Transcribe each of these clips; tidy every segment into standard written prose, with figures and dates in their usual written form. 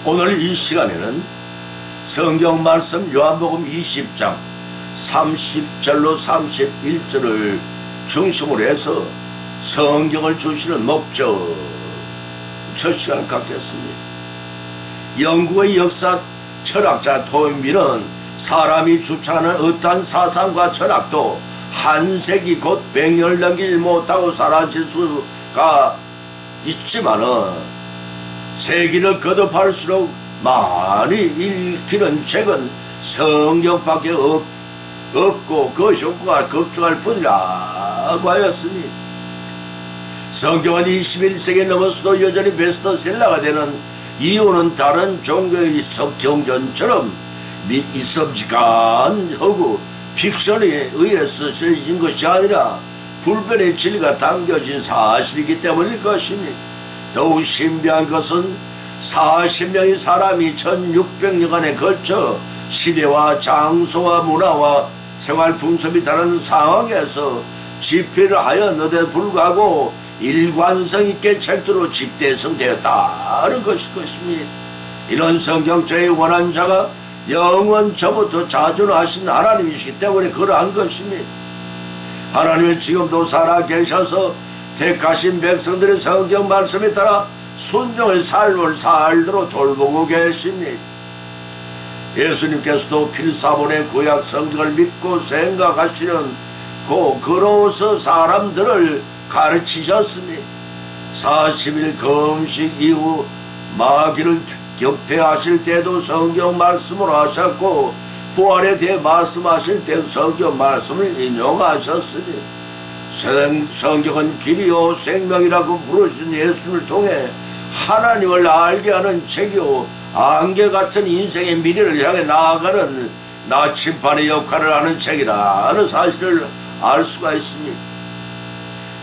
오늘 이 시간에는 성경 말씀 요한복음 20장 30절로 31절을 중심으로 해서 성경을 주시는 목적, 첫 시간을 갖겠습니다. 영국의 역사 철학자 토인비는 사람이 주창하는 어떠한 사상과 철학도 한 세기 곧 100년을 넘기지 못하고 사라질 수가 있지만은 세기를 거듭할수록 많이 읽히는 책은 성경밖에 없고 그 효과가 급증할 뿐이라고 하였습니다. 성경은 21세기 넘어서도 여전히 베스트셀러가 되는 이유는 다른 종교의 성경전처럼 있음직한하고 픽션에 의해서 쓰여진 것이 아니라 불변의 진리가 담겨진 사실이기 때문일 것입니다. 더욱 신비한 것은 40명의 사람이 1600년간에 걸쳐 시대와 장소와 문화와 생활 풍습이 다른 상황에서 집필을 하였는데도 불구하고 일관성 있게 책도로 집대성되었다는 것일 것입니다. 이런 성경책의 원한자가 영원 저부터 자존하신 하나님이시기 때문에 그러한 것입니다. 하나님은 지금도 살아계셔서 택하신 백성들의 성경 말씀에 따라 순종의 삶을 살도록 돌보고 계십니다. 예수님께서도 필사본의 구약 성경을 믿고 생각하시는 그로서 사람들을 가르치셨습니다. 40일 금식 이후 마귀를 격퇴하실 때도 성경 말씀을 하셨고 부활에 대해 말씀하실 때도 성경 말씀을 인용하셨습니다. 성경은 길이요 생명이라고 부르신 예수를 통해 하나님을 알게 하는 책이요 안개같은 인생의 미래를 향해 나아가는 나침반의 역할을 하는 책이라는 사실을 알 수가 있습니다.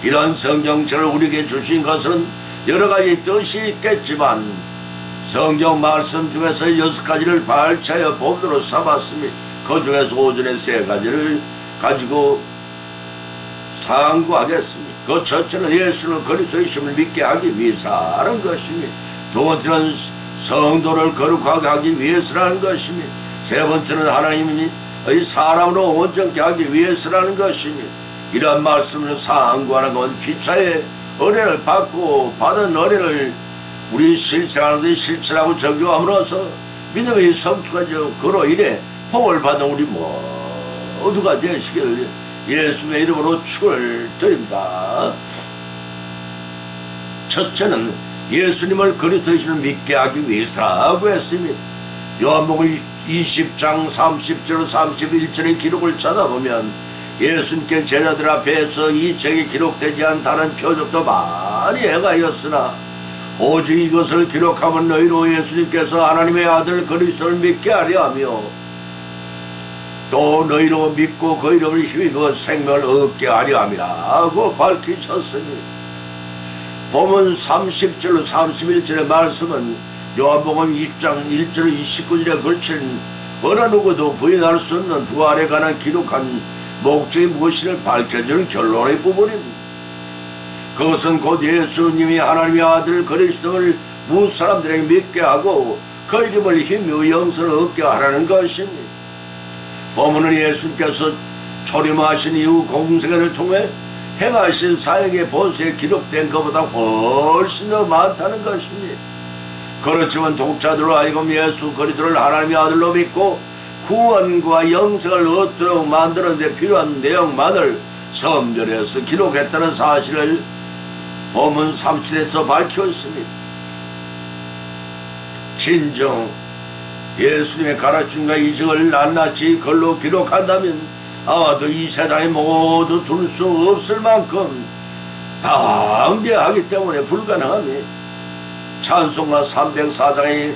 이런 성경책을 우리에게 주신 것은 여러가지 뜻이 있겠지만 성경 말씀 중에서 6가지를 발차여 본으로 삼았습니다. 그 중에서 오전에 3가지를 가지고 상고하겠습니다. 그 첫째는 예수는 그리스도이심을 믿게 하기 위해서라는 것입니다. 두 번째는 성도를 거룩하게 하기 위해서라는 것입니다. 세 번째는 하나님이 사람으로 온전케 하기 위해서라는 것입니다. 이러한 말씀을 상고하는 건 피차의 은혜를 받고 받은 은혜를 우리 실생활에 실천하고 적용함으로써 믿음의 성숙하죠. 그로 인해 복을 받은 우리 모두가 되시기를 예수의 이름으로 축을 드립니다. 첫째는 예수님을 그리스도이심을 믿게 하기 위해서라고 했습니다. 요한복음 20장 30절 31절의 기록을 찾아보면 예수님께 제자들 앞에서 이 책에 기록되지 않은 다른 표적도 많이 행하였으나 오직 이것을 기록하면 너희로 예수님께서 하나님의 아들 그리스도를 믿게 하려 하며 또 너희로 믿고 그 이름을 힘입어 생명을 얻게 하려 함이라 하고 밝히셨습니다. 본문 30절로 31절의 말씀은 요한복음 20장 1절 29절에 걸친 어느 누구도 부인할 수 없는 부활에 관한 기록한 목적이 무엇인을 밝혀주는 결론의 부분입니다. 그것은 곧 예수님이 하나님의 아들 그리스도를 무엇 사람들에게 믿게 하고 그 이름을 힘입어 영생을 얻게 하라는 것입니다. 본문은 예수님께서 초림하신 이후 공생애를 통해 행하신 사역의 본서에 기록된 것보다 훨씬 더 많다는 것입니다. 그렇지만 독자들로 하여금 예수 그리스도를 하나님의 아들로 믿고 구원과 영생을 얻도록 만드는 데 필요한 내용만을 선별해서 기록했다는 사실을 본문 30절에서 밝혔습니다. 진정 예수님의 가르침과 이적을 낱낱이 글로 기록한다면 아마도 이 세상에 모두 둘 수 없을 만큼 방대하기 때문에 불가능합니다. 찬송가 304장의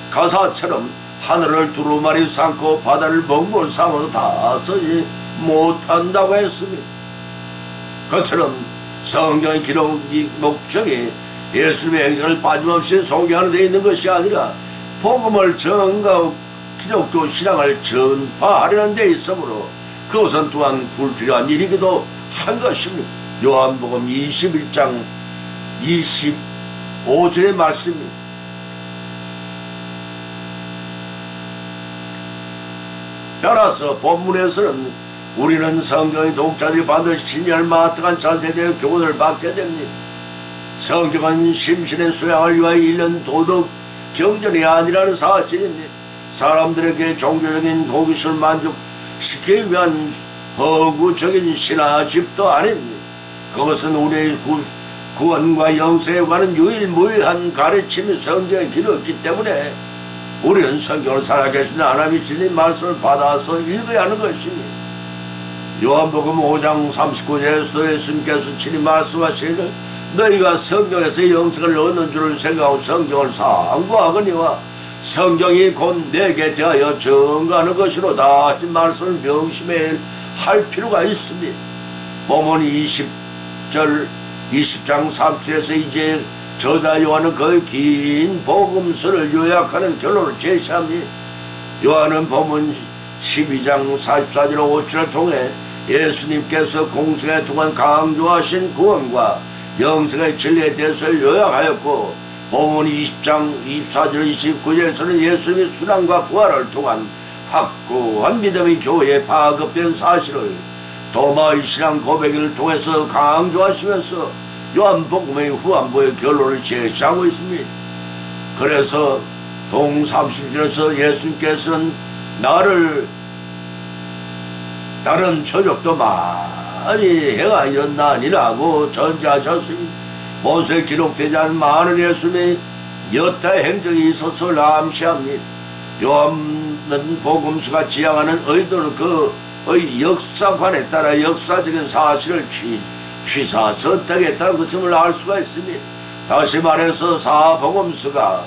가사처럼 하늘을 두루마리 삼고 바다를 먹물 삼아도 다 쓰지 못한다고 했습니다. 그처럼 성경의 기록의 목적이 예수님의 행적을 빠짐없이 소개하는 데 있는 것이 아니라 복음을 전가하고 기독교 신앙을 전파하려는 데 있으므로 그것은 또한 불필요한 일이기도 한 것입니다. 요한복음 21장 25절의 말씀입니다. 따라서 본문에서는 우리는 성경의 독자들이 반드시 신념을 마땅한 자세대의 교훈을 받게 됩니다. 성경은 심신의 수양을 위하여 일련 도덕 경전이 아니라는 사실입니다. 사람들에게 종교적인 호기심을 만족시키기 위한 허구적인 신화집도 아닙니다. 그것은 우리의 구원과 영생에 관한 유일무이한 가르침이 성경에 기록했기 때문에 우리는 성경을 살아계신 하나님의 진리 말씀을 받아서 읽어야 하는 것입니다. 요한복음 5장 39절에서 예수님께서 친히 말씀하시기를 너희가 성경에서 영생을 얻는 줄을 생각하고 성경을 상고하거니와 성경이 곧 내게 대하여 증거하는 것이로다 하신 말씀을 명심해야 할 필요가 있습니다. 보면 20장 30절에서 이제 저자 요한은 거의 긴 복음서를 요약하는 결론을 제시합니다. 요한은 보면 12장 44절 50절을 통해 예수님께서 공생에 동안 강조하신 구원과 영생의 진리에 대해서 요약하였고, 본문 20장 24절 29절에서는 예수님의 순환과 부활을 통한 확고한 믿음이 교회에 파급된 사실을 도마의 신앙 고백을 통해서 강조하시면서 요한복음의 후반부의 결론을 제시하고 있습니다. 그래서 동 30절에서 예수님께서는 다른 표적도 많이 행하였나니라고 전제하셨습니다. 모세에 기록되지 않은 많은 예수님의 여타의 행적이 있어서 암시합니다. 요한은 복음서가 지향하는 의도는 그의 역사관에 따라 역사적인 사실을 취사 선택했다는 것을 알 수가 있습니다. 다시 말해서 사복음서가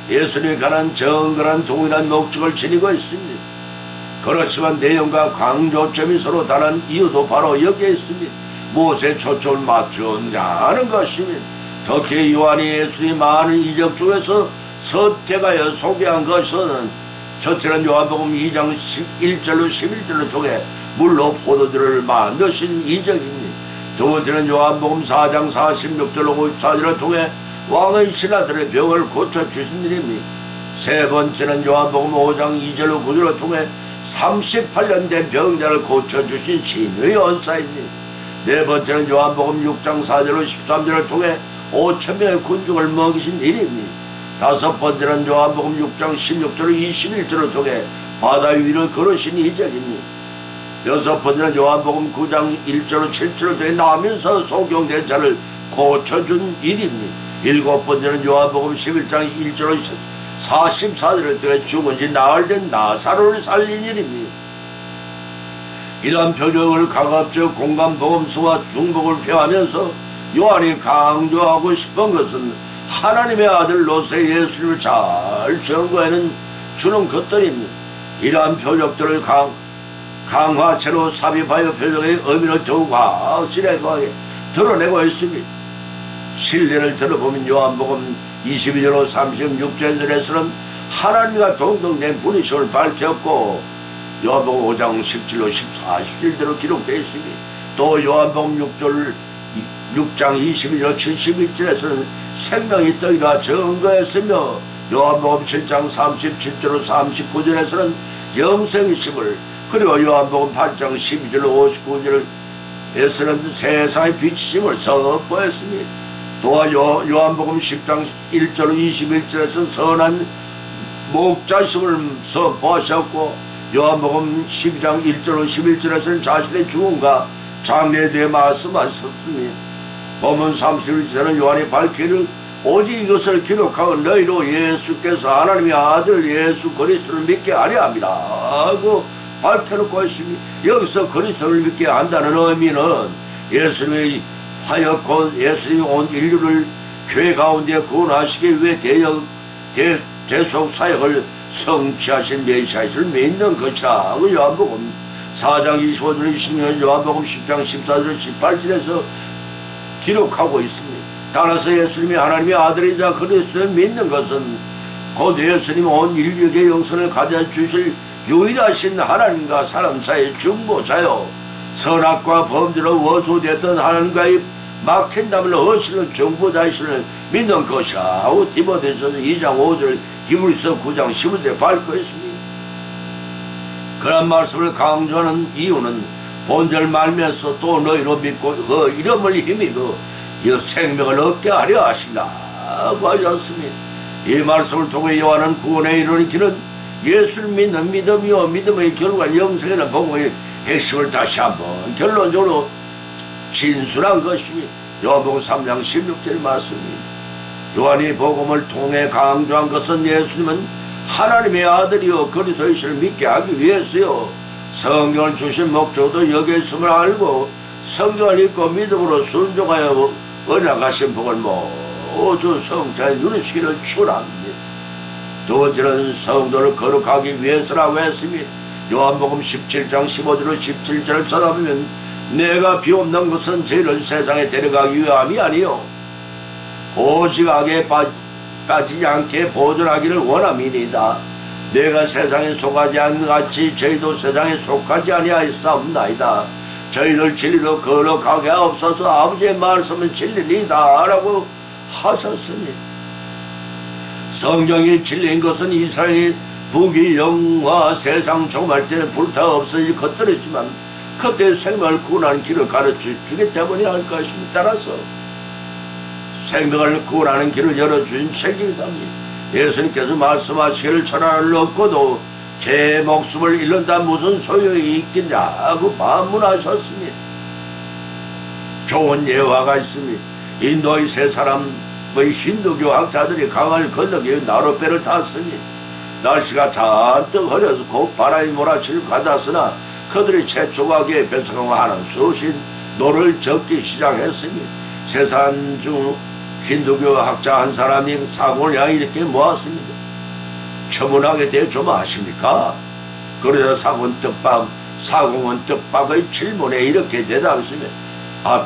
예수님에 관한 정근한 동일한 목적을 지니고 있습니다. 그렇지만 내용과 강조점이 서로 다른 이유도 바로 여기에 있습니다. 무엇에 초점을 맞추느냐는 것입니다. 특히 요한이 예수의 많은 이적 중에서 선택하여 소개한 것은 첫째는 요한복음 2장 1절로 11절을 통해 물로 포도주를 만드신 이적입니다. 두 번째는 요한복음 4장 46절로 54절을 통해 왕의 신하들의 병을 고쳐주신 일입니다. 세 번째는 요한복음 5장 2절로 9절을 통해 38년 된 병자를 고쳐주신 신의 언사입니다. 네 번째는 요한복음 6장 4절로 13절을 통해 5,000명의 군중을 먹이신 일입니다. 다섯 번째는 요한복음 6장 16절로 21절을 통해 바다 위를 걸으신 이적입니다. 여섯 번째는 요한복음 9장 1절로 7절을 통해 나면서 소경된 자를 고쳐준 일입니다. 일곱 번째는 요한복음 11장 1절로 44절을 통해 죽은 지 나흘 된 나사로를 살린 일입니다. 이러한 표적을 가급적 공간복음서와 중복을 표하면서 요한이 강조하고 싶은 것은 하나님의 아들로서의 예수님을 잘 증거하는 주는 것들입니다. 이러한 표적들을 강화체로 삽입하여 표적의 의미를 더욱 확실하게 드러내고 있습니다. 신뢰를 들어보면 요한복음 22절로 36절에서는 하나님과 동등된 분이심을 밝혔고, 요한복음 5장 17로 14절대로 기록되어 있습니다. 또 요한복음 6장 22절 71절에서는 생명이 떡이라 증거했으며, 요한복음 7장 37절로 39절에서는 영생이심을, 그리고 요한복음 8장 12절로 59절에서는 세상의 빛이심을 선포했습니다. 또한 요한복음 10장 1절로 21절에서는 선한 목자심을 선포하셨고, 요한복음 12장 1절로 11절에서는 자신의 죽음과 장래에 대해 말씀하셨습니다. 본문 31절에는 요한이 밝히기를 오직 이것을 기록하고 너희로 예수께서 하나님의 아들 예수 그리스도를 믿게 하려 함이라 하고 밝혀놓고 있습니다. 여기서 그리스도를 믿게 한다는 의미는 예수님의 하였고 예수님이 온 인류를 죄 가운데 구원하시기 위해 대속 사역을 성취하신 메시아를 믿는 것이라. 요한복음 4장 25절 26절, 요한복음 10장 14절 18절에서 기록하고 있습니다. 따라서 예수님이 하나님의 아들이자 그리스도를 믿는 것은 곧 예수님이 온 인류에게 영생을 가져주실 유일하신 하나님과 사람 사이의 중보자요, 선악과 범죄로 워소됐던 하나님과의 막힌담을 허시는 중보자이신을 믿는 것이라 하고 디모데전서 2장 5절, 히브리서 9장 15절에 밝혀있습니다. 그런 말씀을 강조하는 이유는 본절 말미에서 또 너희로 믿고 그 이름을 힘입어 이 생명을 얻게 하려 하신다고 하셨습니다. 이 말씀을 통해 요한은 구원에 이르는 길은 예수를 믿는 믿음이요 믿음의 결과 영생이라는 복음의 핵심을 다시 한번 결론적으로 진술한 것입니다. 요한복음 3장 16절 말씀입니다. 요한이 복음을 통해 강조한 것은 예수님은 하나님의 아들이요 그리스도이심을 믿게 하기 위해서요 성경을 주신 목적도 여기에 있음을 알고 성경을 읽고 믿음으로 순종하여 언약하신 복을 모두 성자에 누리시기를 축원합니다. 두 번째는 성도를 거룩하기 위해서라고 했습니다. 요한복음 17장 15절로 17절을 찾아보면 내가 비옵는 것은 죄를 세상에 데려가기 위함이 아니요 오직 악에 빠지지 않게 보존하기를 원함이니이다. 내가 세상에 속하지 않는 같이 저희도 세상에 속하지 아니하였사옵나이다. 저희들 진리로 거룩하게 하옵소서. 아버지의 말씀은 진리이다 라고 하셨으니 성경이 진리인 것은 이스라엘이 부귀 영화 세상 종말 때 불타 없어질 것들이지만 그때 생명을 구원하는 길을 가르쳐 주기 때문이라 할 것입니다. 따라서 생명을 구원하는 길을 열어주신 책임이답니다. 예수님께서 말씀하시기를 천하를 얻고도 제 목숨을 잃는다 무슨 소용이 있겠냐고 반문하셨습니다. 좋은 예화가 있습니다. 인도의 세 사람의 힌두교 학자들이 강을 건너기 나룻배를 탔습니다. 날씨가 잔뜩 흐려서 곧 바람이 몰아치고 가다으나 그들이 채초하기에 배석하고 하는 수신 노를 적기 시작했습니다. 세 사람 중 힌두교 학자 한 사람이 사공을 향해 이렇게 모았습니다. 처문학에 대해 좀 아십니까? 그래서 사공은 뜻밖의 질문에 이렇게 대답했습니다.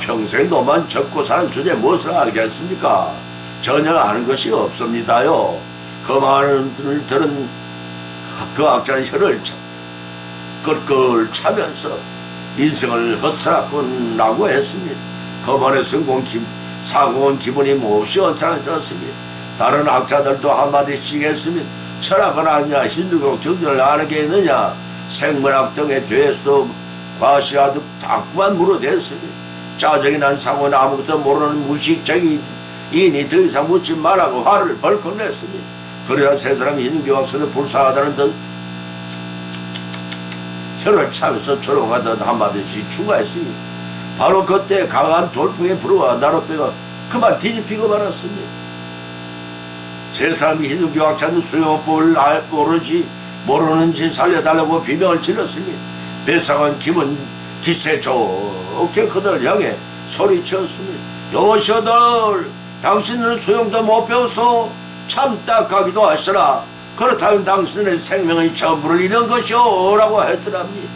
평생 너만 적고 사는 주제 무엇을 알겠습니까? 전혀 아는 것이 없습니다요. 그 말을 들은 그 학자는 혀를 끌끌 차면서 인생을 헛살았구나고 했습니다. 그 말에 사공은 기분이 몹시 언짢아졌습니다. 다른 학자들도 한마디씩 했습니다. 철학을 아느냐 힌두교 경전을 아는 게 있느냐 생물학 등에 대해서도 과시하듯 자꾸만 물어댔습니다. 짜증이 난 사공은 아무것도 모르는 무식쟁이인이 더 이상 묻지 말라고 화를 벌컥 냈습니다. 그래야 세 사람이 힌두교 학설에 불쌍하다는 듯 혀를 차면서 조롱하듯 한마디씩 추가했습니다. 바로 그때 강한 돌풍에 불어와 나룻배가 그만 뒤집히고 말았습니다. 세 사람이 힌두교 학자는 수용법을 모르는지 살려달라고 비명을 질렀습니다. 배상은 기세 좋게 그들을 향해 소리쳤습니다. 여보시오들 당신은 수용도 못 배워서 참 딱하기도 하시라. 그렇다면 당신의 생명의 전부를 잃은 것이오 라고 했더랍니다.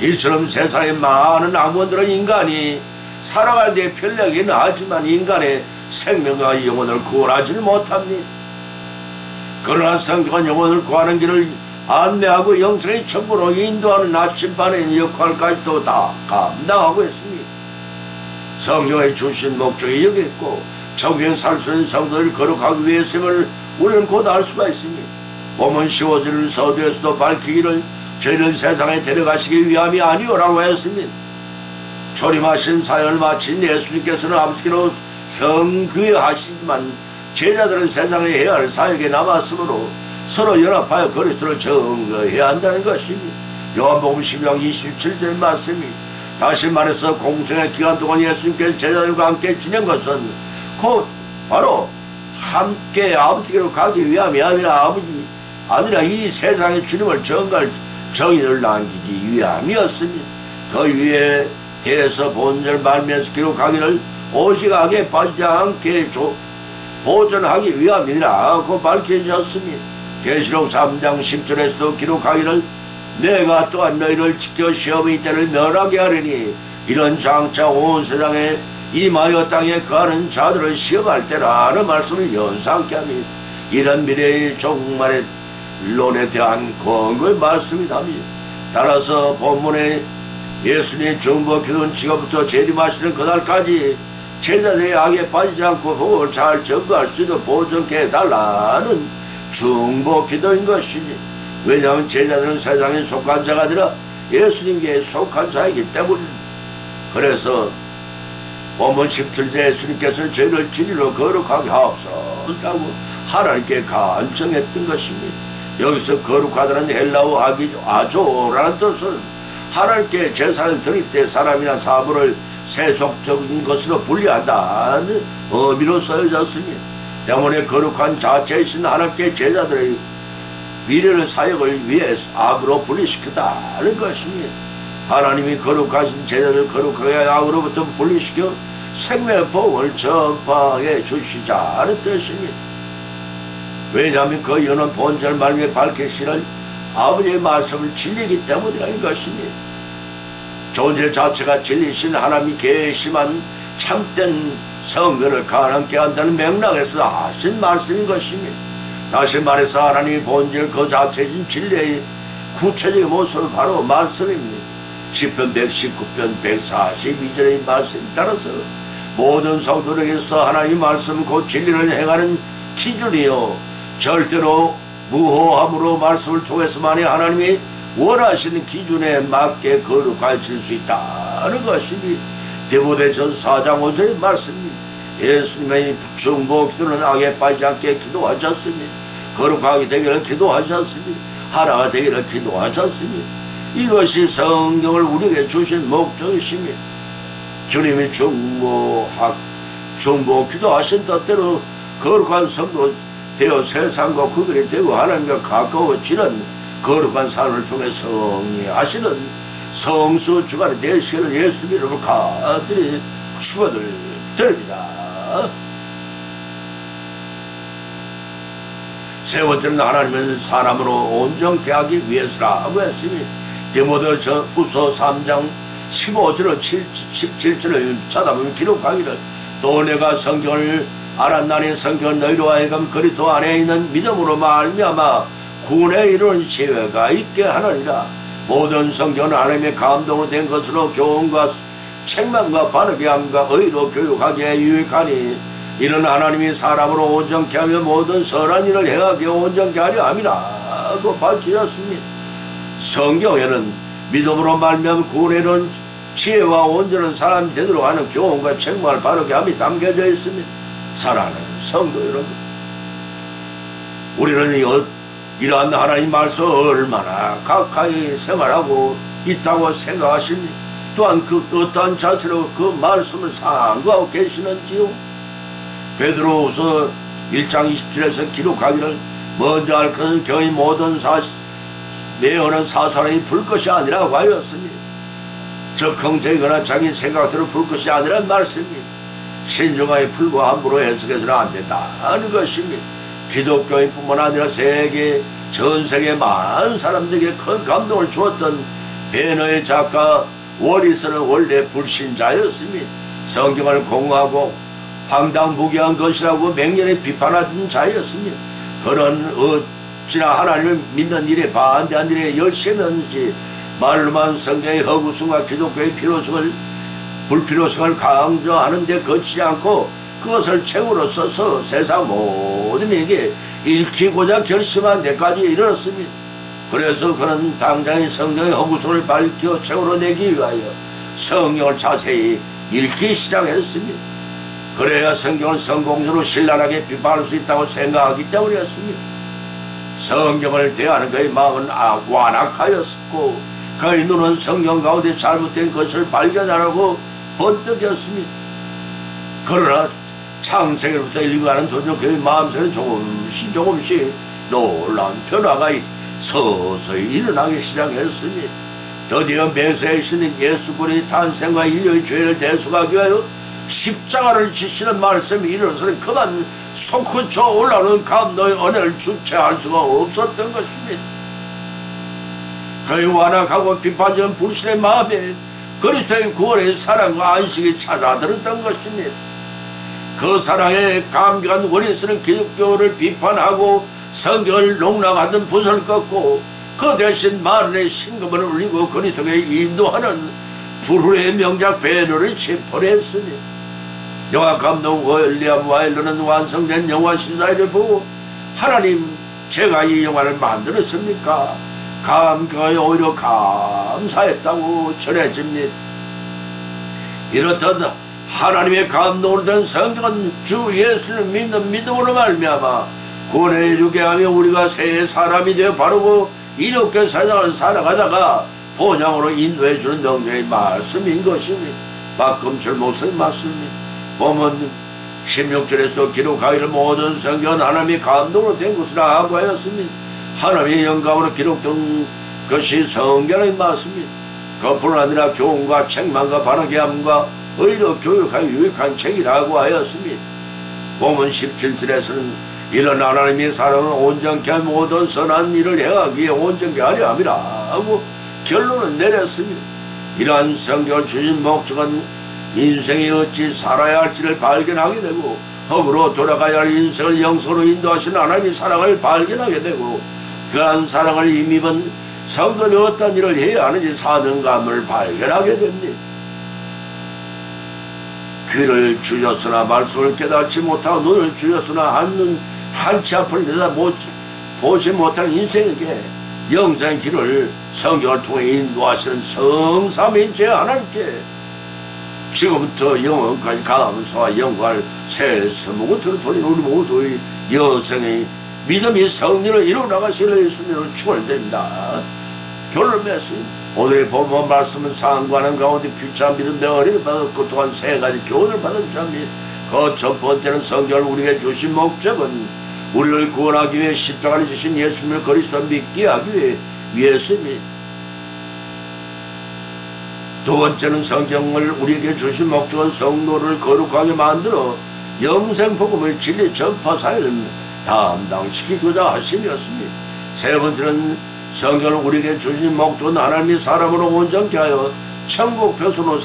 이처럼 세상에 많은 학문들은 인간이 살아가는 데 편리하기는 하지만 인간의 생명과 영혼을 구원하지는 못합니다. 그러나 성경은 영혼을 구하는 길을 안내하고 영생의 천국으로 인도하는 나침반의 역할까지도 다 감당하고 있습니다. 성경에 주신 목적이 여기 있고 정의에 살 수 있는 성도를 거룩하기 위해서임을 우리는 곧 알 수가 있습니다. 본문 15절 서두에서도 밝히기를 저희를 세상에 데려가시기 위함이 아니오라고 했습니다. 초림하신 사역을 마친 예수님께서는 아버지께로 성교회하시지만 제자들은 세상에 해야 할 사역에 남았으므로 서로 연합하여 그리스도를 증거해야 한다는 것입니다. 요한복음 12장 27절 말씀이 다시 말해서 공생의 기간 동안 예수님께서 제자들과 함께 지낸 것은 곧 바로 함께 아버지께로 가기 위함이 아니라 이 세상의 주님을 증거할 정의를 남기기 위함이었습니다. 그 위에 대해서 본절 말미에서 기록하기를 오직 악에 빠지지 않게 보존하기 위함이라고 밝혀주셨습니다. 계시록 3장 10절에서도 기록하기를 내가 또한 너희를 지켜 시험의 때를 면하게 하리니 이런 장차 온 세상에 임하여 땅에 거하는 자들을 시험할 때라는 말씀을 연상케 합니다. 이런 미래의 종말의 론에 대한 권고의 말씀이답니다. 따라서 본문에 예수님의 정보 기도는 지금부터 재림하시는 그날까지 제자들의 악에 빠지지 않고 복음을 잘 전거할 수 있도록 보존케 해달라는 중보 기도인 것이니 왜냐하면 제자들은 세상에 속한 자가 아니라 예수님께 속한 자이기 때문입니다. 그래서 본문 17절 예수님께서는 죄를 진리로 거룩하게 하옵소서라고 하나님께 간청했던 것입니다. 여기서 거룩하다는 헬라어 아조라는 뜻은 하나님께 제사를 드릴 때 사람이나 사물을 세속적인 것으로 분리한다는 의미로 쓰여졌습니다. 때문에 거룩한 자체이신 하나님께 제자들의 미래의 사역을 위해 악으로 분리시켰다는 것입니다. 하나님이 거룩하신 제자를 거룩하게 악으로부터 분리시켜 생명의 복을 전파해 주시자는 뜻입니다. 왜냐하면 그 연한 본절 말미에 밝히시는 아버지의 말씀을 진리이기 때문이라는 것입니다. 존재 자체가 진리신 하나님이 계시만 참된 성결을 가능케 한다는 맥락에서 하신 말씀인 것입니다. 다시 말해서 하나님의 본질 그 자체인 진리의 구체적인 모습은 바로 말씀입니다. 시편 119편 142절의 말씀에 따라서 모든 성도에게서 하나님의 말씀 곧 진리를 행하는 기준이요 절대로 무호함으로 말씀을 통해서만이 하나님이 원하시는 기준에 맞게 거룩해질 수 있다는 것입니다. 디모데전서 4장 5절의 말씀입니다. 예수님의 중보 기도는 악에 빠지지 않게 기도하셨습니다. 거룩하게 되기를 기도하셨습니다. 하나가 되기를 기도하셨습니다. 이것이 성경을 우리에게 주신 목적이십니다. 주님이 중보 기도하신 뜻대로 거룩한 성도로 되어 세상과 구별이 되고 하나님과 가까워지는 거룩한 삶을 통해 성리하시는 성수 주간이 되시기를 예수 이름으로 간절히 축원을 드립니다. 세 번째는 하나님은 사람으로 온전케 하기 위해서라고 했으니 디모데전서 3장 15절로 17절을 찾아보면 기록하기를 또 내가 성경을 알았나니 성경은 너희로 하여금 그리스도 안에 있는 믿음으로 말미암아 구원에 이르는 지혜가 있게 하느니라. 모든 성경은 하나님의 감동으로 된 것으로 교훈과 책망과 바르게 함과 의로 교육하기에 유익하니 이는 하나님이 사람으로 온전케 하며 모든 선한 일을 행하게 온전케 하려 함이라고 밝히셨습니다. 성경에는 믿음으로 말미암아 구원에 이르는 지혜와 온전한 사람이 되도록 하는 교훈과 책망을 바르게 함이 담겨져 있습니다. 사랑하는 성도 여러분, 우리는 이러한 하나님 말씀 얼마나 가까이 생활하고 있다고 생각하십니까? 또한 그 어떠한 자세로 그 말씀을 상고하고 계시는지요? 베드로후서 1장 20절에서 기록하기를 먼저 알 것은 경의 모든 내어는 사사람이 풀 것이 아니라고 하였습니다. 적형제거나 자기 생각대로 풀 것이 아니란 말씀입니다. 신중하게 풀고 함부로 해석해서는 안 된다는 것입니다. 기독교인뿐만 아니라 전 세계 많은 사람들에게 큰 감동을 주었던 배너의 작가 월리스는 원래 불신자였습니다. 성경을 공하고 황당무계한 것이라고 맹렬히 비판하던 자였습니다. 그는 어찌나 하나님을 믿는 일에 반대한 일에 열심했는지 말로만 성경의 허구성과 기독교의 불필요성을 강조하는 데 거치지 않고 그것을 책으로 써서 세상 모든 이에게 읽히고자 결심한 데까지 이르렀습니다. 그래서 그는 당장의 성경의 허구성을 밝혀 책으로 내기 위하여 성경을 자세히 읽기 시작했습니다. 그래야 성경을 성공적으로 신랄하게 비판할 수 있다고 생각하기 때문이었습니다. 성경을 대하는 그의 마음은 완악하였고 그의 눈은 성경 가운데 잘못된 것을 발견하라고 번뜩였습니다. 그러나 창세기로부터 읽어가는 도중 그의 마음속에 조금씩 놀라운 변화가 서서히 일어나기 시작했습니다. 드디어 메시아의 신인 예수 그리스도의 탄생과 인류의 죄를 대속하기 위하여 십자가를 지시는 말씀이 이르러서는 그만 솟구쳐 올라오는 감동의 은혜를 주체할 수가 없었던 것입니다. 그의 완악하고 비판적인 불신의 마음에 그리스도의 구원의 사랑과 안식이 찾아들었던 것입니다. 그 사랑에 감격한 원리스는 기독교를 비판하고 성경을 농락하던 붓을 꺾고 그 대신 만원의 신금을 울리고 그리스도에 인도하는 불후의 명작 베드로를 체포했습니다. 영화 감독 윌리엄 와일러는 완성된 영화 신사위를 보고 하나님 제가 이 영화를 만들었습니까? 감격하여 오히려 감사했다고 전해집니다. 이렇듯 하나님의 감동으로 된 성경은 주 예수를 믿는 믿음으로 말미암아 구원해주게 하며 우리가 새 사람이 되어 바르고 이롭게 세상을 살아가다가 본향으로 인도해주는 능력의 말씀인 것입니다. 박금철 목사님 말씀입니다. 보면 16절에서도 기록하기를 모든 성경은 하나님의 감동으로 된 것이라고 하였습니다. 하나님의 영감으로 기록된 것이 성경의 말씀입니다. 그뿐 아니라 교훈과 책망과 바르게 함과 의로 교육하여 유익한 책이라고 하였습니다. 보면 17절에서는 이런 하나님의 사랑은 온전케 하며 모든 선한 일을 행하기에 온전케 하려 함이라고 결론을 내렸습니다. 이러한 성경을 주신 목적은 인생이 어찌 살아야 할지를 발견하게 되고 흙으로 돌아가야 할 인생을 영성으로 인도하시는 하나님의 사랑을 발견하게 되고 그러한 사랑을 힘입은 성도는 어떤 일을 해야 하는지 사명감을 발견하게 됩니다. 귀를 주셨으나 말씀을 깨닫지 못하고 눈을 주셨으나 한치 앞을 내다보지 못한 인생에게 영생의 길을 성경을 통해 인도하시는 성삼위 제 하나님께 지금부터 영원까지 감사와 영광을 새 선목으로 돌린 우리 모두의 여성의 믿음이 성리를 이루어 나가시는 예수님으로 축원드립니다. 결론 맺습니다. 오늘 본문 말씀은 상관한 가운데 피차 믿음의 어린을 받았고 또한 세 가지 교훈을 받은 자입니다. 그 첫 번째는 성경을 우리에게 주신 목적은 우리를 구원하기 위해 십자가를 지신 예수님을 그리스도 믿게 하기 위해서입니다. 두 번째는 성경을 우리에게 주신 목적은 성도를 거룩하게 만들어 영생복음의 진리 전파 사역을 담당시키고자 하심이었습니다. 세 번째는 성경을 우리에게 주신 목적은 하나님의 사람으로 온전케 하여 천국 표순으로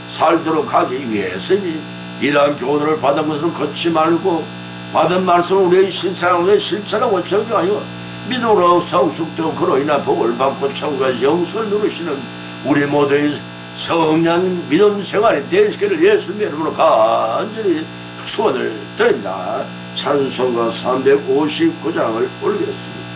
살도록 하기 위해서입니다. 이러한 교훈을 받은 것은 걷지 말고 받은 말씀을 우리의 실생활에 실천하고 적용하여 믿음으로 성숙되고 그로 인한 복을 받고 천국에서 영생을 누리시는 우리 모두의 성령 믿음 생활이 되시기를 예수님의 이름으로 간절히 축원을 드립니다. 찬송가 359장을 올리겠습니다.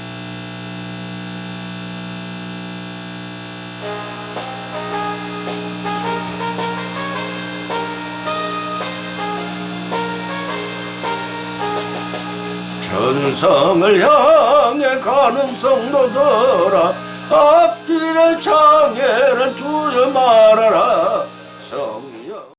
천성을 향해 가는 성도들아 앞길에 창에